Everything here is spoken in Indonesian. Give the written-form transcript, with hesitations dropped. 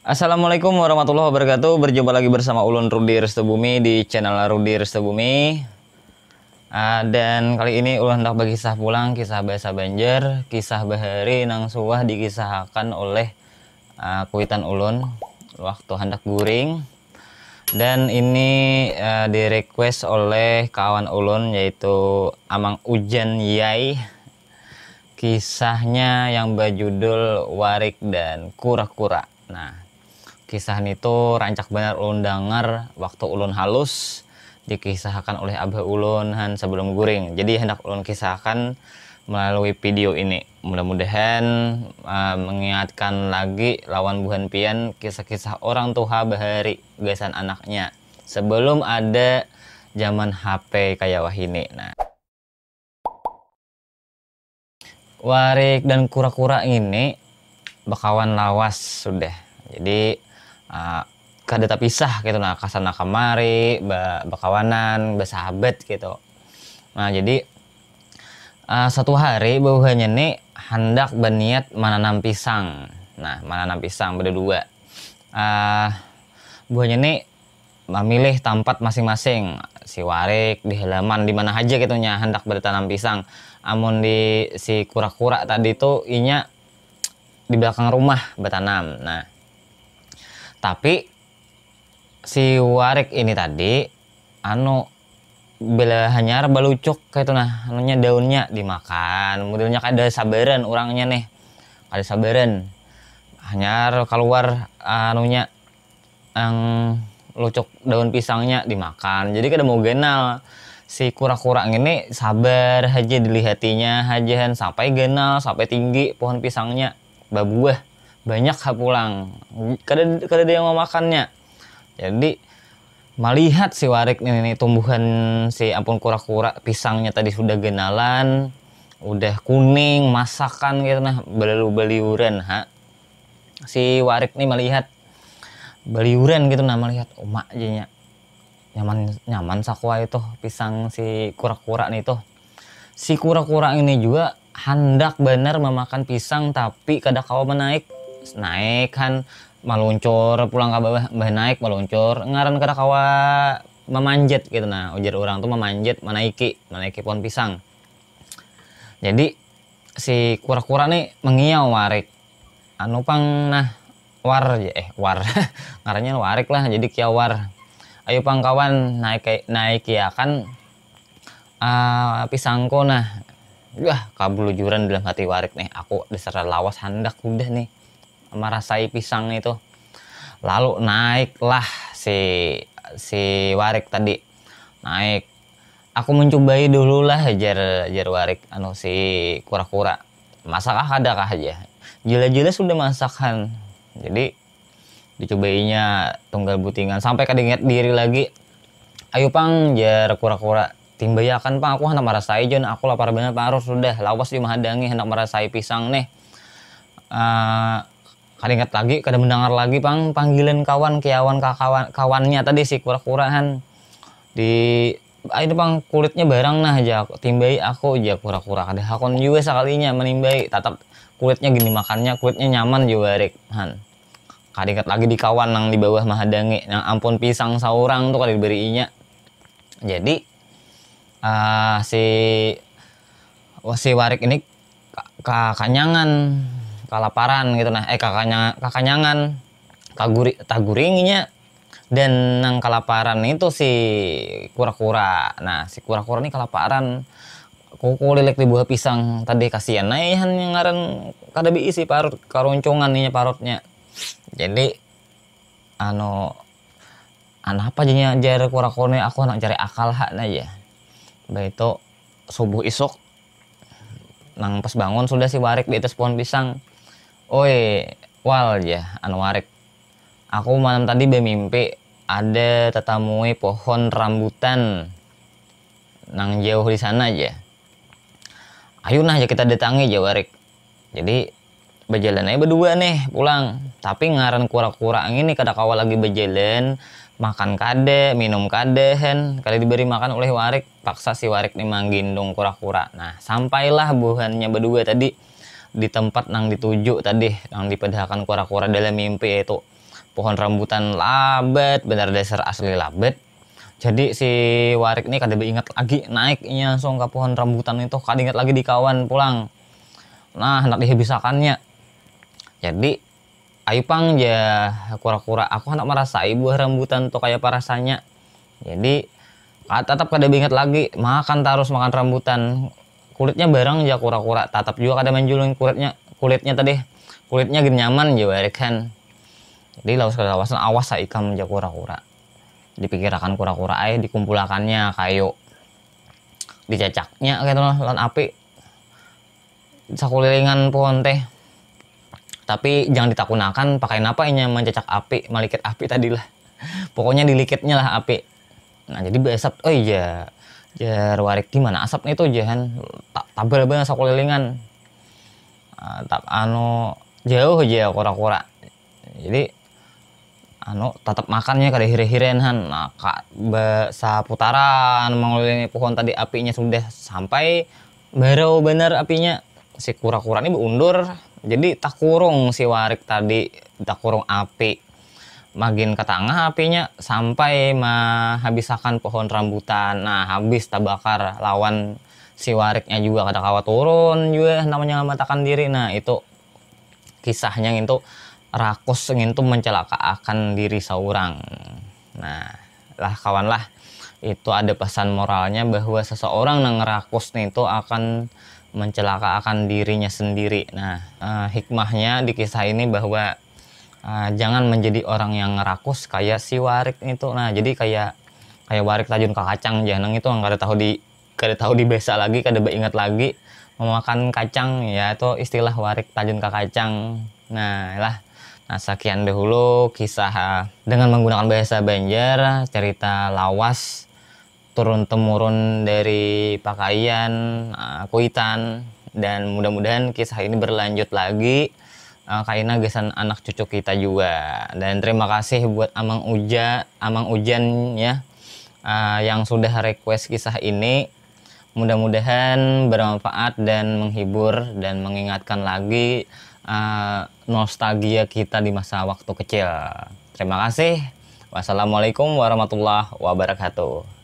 Assalamualaikum warahmatullahi wabarakatuh. Berjumpa lagi bersama Ulun Rudi Restobumi di channel Rudi Restobumi. Dan kali ini ulun hendak berkisah pulang kisah Basa Banjar, kisah bahari nang suah dikisahkan oleh kuitan ulun waktu hendak guring. Dan ini di request oleh kawan ulun yaitu Amang Ujan Yai. Kisahnya yang berjudul Warik dan Kura-Kura. Nah, kisah itu rancak benar ulun dengar waktu ulun halus dikisahkan oleh abah ulun sebelum guring. Jadi hendak ulun kisahkan melalui video ini. Mudah-mudahan mengingatkan lagi lawan buhan pian kisah-kisah orang tua bahari gasan anaknya sebelum ada zaman HP kayak wah ini. Nah, Warik dan Kura-Kura ini bakawan lawas sudah. Jadi kada terpisah gitu, nah kasana kamari bakawanan bersahabat gitu. Nah jadi suatu hari bawahannya nih hendak berniat menanam pisang. Nah menanam pisang berdua. Buahnya nih memilih tempat masing-masing. Si Warik di halaman di mana aja gitu nya hendak bertanam pisang. Amun di si Kura-Kura tadi tuh inya di belakang rumah bertanam. Nah tapi si Warik ini tadi bela hanyar balucuk kayak itu, nah anunya daunnya dimakan, modelnya kada sabaran orangnya nih, kada sabaran hanyar keluar anunya yang lucuk daun pisangnya dimakan. Jadi kada mau genal si Kura-Kura ini, sabar aja dilihatinya aja sampai genal sampai tinggi pohon pisangnya berbuah banyak pulang, kada ada yang mau makannya. Jadi melihat si Warik ini tumbuhan si ampun Kura-Kura pisangnya tadi sudah genalan, udah kuning masakan gitu, nah beliuran si Warik nih melihat beliuran gitu, nah melihat umak aja nyaman sakwa itu pisang si Kura-Kura nih tuh. Si Kura-Kura ini juga hendak benar memakan pisang tapi kada kawa menaik kan meluncur pulang ke bawah, naik meluncur ngaran kada kawa memanjat gitu. Nah ujar orang tuh memanjat menaiki pohon pisang. Jadi si Kura-Kura nih mengiau Warik pang nah war ngarannya Warik lah, jadi kiawar ayo pang kawan naik ya kan pisangku. Nah wah kabulujuran dalam hati Warik nih, aku diserah lawas hendak udah nih merasai pisang itu. Lalu naiklah si Warik tadi naik. Aku mencobai dulu lah jar Warik si Kura-Kura, masakah adakah aja jelas-jelas sudah masakan. Jadi dicobainya tunggal butingan sampai kada ingat diri lagi. Ayo pang jar Kura-Kura, timbayakan pang aku hendak merasai jon, aku lapar banget parut sudah lawas di mahadangi hendak merasai pisang nih. Kada ingat lagi, kada mendengar lagi pang panggilan kawan kawannya tadi si Kura-Kura di itu pang kulitnya barang nah aja timbai aku aja Kura-Kura kada hakon juga sekalinya menimbai tatap kulitnya gini makannya kulitnya nyaman juga Warik kada ingat lagi di kawan nang di bawah mahadangi yang ampun pisang saurang tuh kada diberinya. Jadi si Warik ini kanyangan kalaparan gitu, nah kakanyangan taguringinya dan nang kalaparan itu si Kura-Kura. Nah si Kura-Kura ini kalaparan kuku lilik di buah pisang tadi, kasihan nah yang ngaran kada biisi parut karuncongan nih parutnya. Jadi apa jadinya jar Kura-Kura ini, aku nak cari akal aja. Baik itu subuh isuk nang pas bangun sudah si Warik di atas pohon pisang. Oi wal ya Warik, aku malam tadi bermimpi ada tetamui pohon rambutan nang jauh di sana aja. Ayo nah aja kita datangi aja Warik. Jadi berjalan aja berdua nih pulang, tapi ngaran Kura-Kura ini kada kawa lagi berjalan, makan kade minum kade kada diberi makan oleh Warik. Paksa si Warik nih manggendong Kura-Kura. Nah sampailah buhannya berdua tadi di tempat nang dituju tadi, nang dipedahkan Kura-Kura dalam mimpi itu. pohon rambutan labet, benar dasar asli labet. Jadi si Warik ini kada ingat lagi naiknya langsung ke pohon rambutan itu, kada ingat lagi di kawan pulang. Nah, hendak dihabisakannya. Jadi ayo pang ya kura-kura aku hendak merasai buah rambutan tuh kayak apa rasanya. Jadi tetap kada ingat lagi, makan terus makan rambutan. Kulitnya bareng ya kura-kura, tetap juga kada menjulung kulitnya tadi. Kulitnya gini nyaman ya Warik kan. Jadi lawas awas ikam ja kura-kura. Dipikirkan kura-kura ay dikumpulakannya kayu. Dicacaknya gitu loh lan api. Sakulilingan pohon teh. Tapi jangan ditakunakan pakai apa ini mencacak api, maliket api tadilah. Pokoknya dilikitnya lah api. Nah, jadi besap oh iya. Jar Warik gimana asapnya itu jahan tabel banget sakulilingan. Jauh aja kura-kura. Jadi tetap makannya kada hire-hirenhan. Nah, seputaran mengelilingi pohon tadi apinya sudah sampai baru bener apinya. Si kura-kura ini berundur, jadi tak kurung si Warik tadi, tak kurung api. Makin ke tengah apinya sampai menghabiskan pohon rambutan. Nah, habis terbakar lawan si Wariknya juga kada kawa turun juga namanya menyelamatkan diri. Nah, itu kisahnya itu rakus itu mencelakakan diri seorang. Nah, lah kawan lah, itu ada pesan moralnya bahwa seseorang yang ngerakus itu akan mencelakakan dirinya sendiri. Nah, hikmahnya di kisah ini bahwa jangan menjadi orang yang ngerakus kayak si Warik itu. Nah, jadi kayak Warik tajun ke kacang jangan itu kada tahu di desa lagi, kada ingat lagi memakan kacang ya, itu istilah Warik tajun ke kacang. Nah, sekian dahulu kisah dengan menggunakan bahasa Banjar, cerita lawas turun-temurun dari pakaian, kuitan, dan mudah-mudahan kisah ini berlanjut lagi karena gesan anak cucu kita juga. Dan terima kasih buat Amang Ujan ya yang sudah request kisah ini. Mudah-mudahan bermanfaat dan menghibur dan mengingatkan lagi nostalgia kita di masa waktu kecil. Terima kasih. Wassalamualaikum warahmatullahi wabarakatuh.